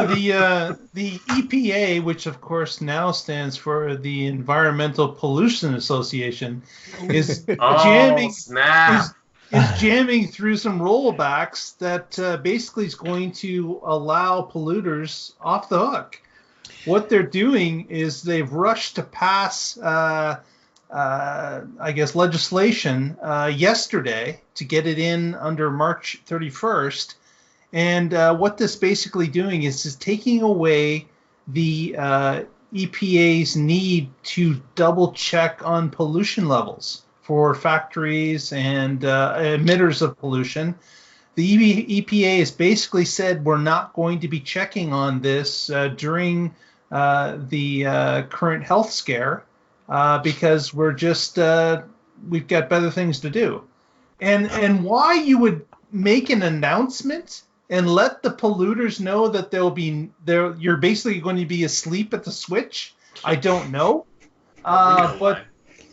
the EPA, which of course now stands for the Environmental Pollution Association, is jamming through some rollbacks that basically is going to allow polluters off the hook. What they're doing is they've rushed to pass, legislation yesterday to get it in under March 31st. And what this basically doing is taking away the EPA's need to double check on pollution levels for factories and emitters of pollution. The EPA has basically said we're not going to be checking on this during the current health scare because we're just we've got better things to do. And why you would make an announcement and let the polluters know that you're basically going to be asleep at the switch, I don't know.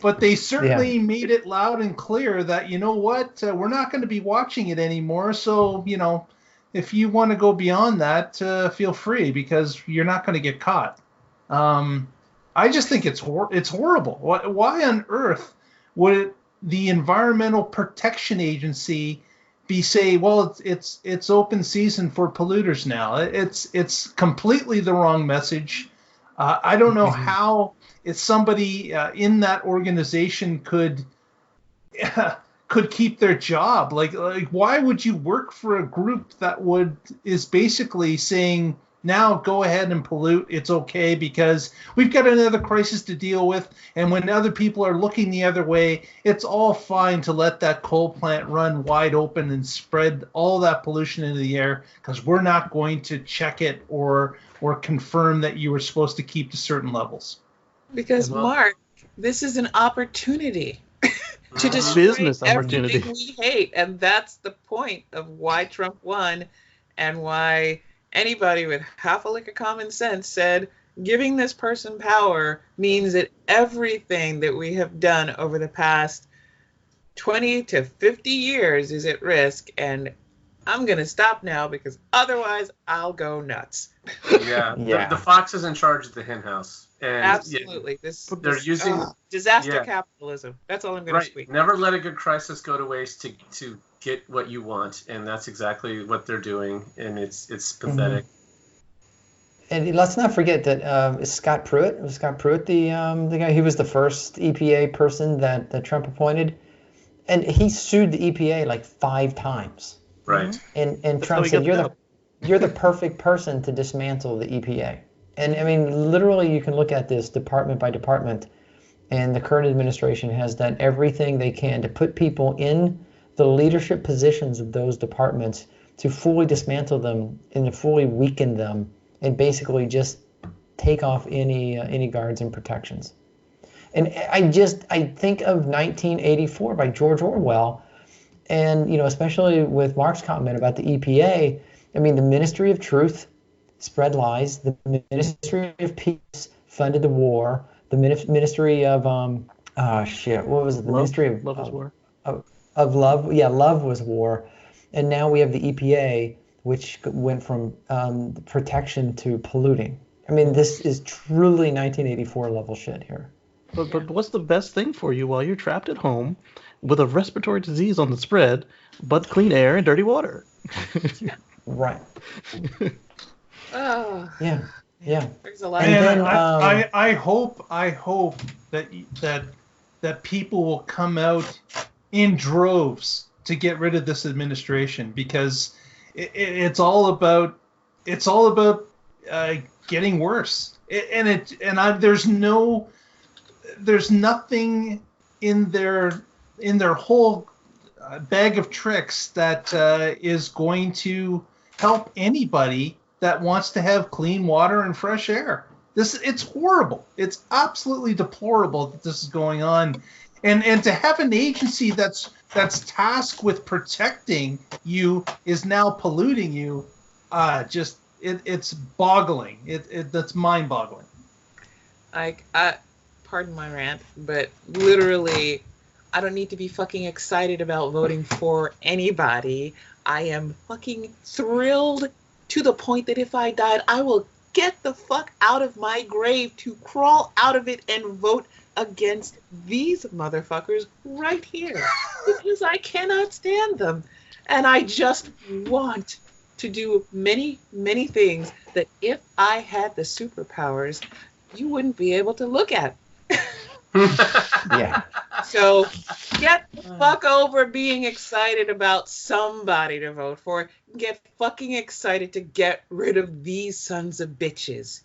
But they certainly made it loud and clear that, you know what, we're not going to be watching it anymore. So, you know, if you want to go beyond that, feel free, because you're not going to get caught. I just think it's horrible. Why on earth would the Environmental Protection Agency say, well, it's open season for polluters now? It's completely the wrong message. I don't know how somebody in that organization could keep their job. Like why would you work for a group that is basically saying, now go ahead and pollute, it's okay because we've got another crisis to deal with, and when other people are looking the other way, it's all fine to let that coal plant run wide open and spread all that pollution into the air because we're not going to check it or confirm that you were supposed to keep to certain levels. Because, Mark, this is an opportunity to destroy business everything we hate. And that's the point of why Trump won and why anybody with half a lick of common sense said giving this person power means that everything that we have done over the past 20 to 50 years is at risk. And I'm going to stop now because otherwise I'll go nuts. Yeah. The fox is in charge of the hen house. And absolutely. They're using disaster capitalism. That's all I'm going to speak. Never let a good crisis go to waste to get what you want. And that's exactly what they're doing. And it's pathetic. And let's not forget that Scott Pruitt. Was Scott Pruitt the guy? He was the first EPA person that Trump appointed. And he sued the EPA like 5 times. Right. And Trump said, you're the perfect person to dismantle the EPA. And I mean, literally, you can look at this department by department, and the current administration has done everything they can to put people in the leadership positions of those departments to fully dismantle them and to fully weaken them and basically just take off any guards and protections. And I think of 1984 by George Orwell, and especially with Mark's comment about the EPA. I mean, the Ministry of Truth spread lies. The Ministry of Peace funded the war. The Ministry of what was it? The Ministry of Love was war. Of love. Yeah, love was war. And now we have the EPA, which went from protection to polluting. I mean, this is truly 1984 level shit here. But what's the best thing for you while you're trapped at home with a respiratory disease on the spread, but clean air and dirty water? Right. Yeah. There's a lot. And then, I hope that people will come out in droves to get rid of this administration, because it's all about getting worse. There's nothing in their whole bag of tricks that is going to help anybody that wants to have clean water and fresh air. It's horrible. It's absolutely deplorable that this is going on, and to have an agency that's tasked with protecting you is now polluting you. It's boggling. That's mind-boggling. Pardon my rant, but literally, I don't need to be fucking excited about voting for anybody. I am fucking thrilled to the point that if I died, I will get the fuck out of my grave to crawl out of it and vote against these motherfuckers right here, because I cannot stand them. And I just want to do many, many things that if I had the superpowers, you wouldn't be able to look at. Yeah. So get the fuck over being excited about somebody to vote for. Get fucking excited to get rid of these sons of bitches.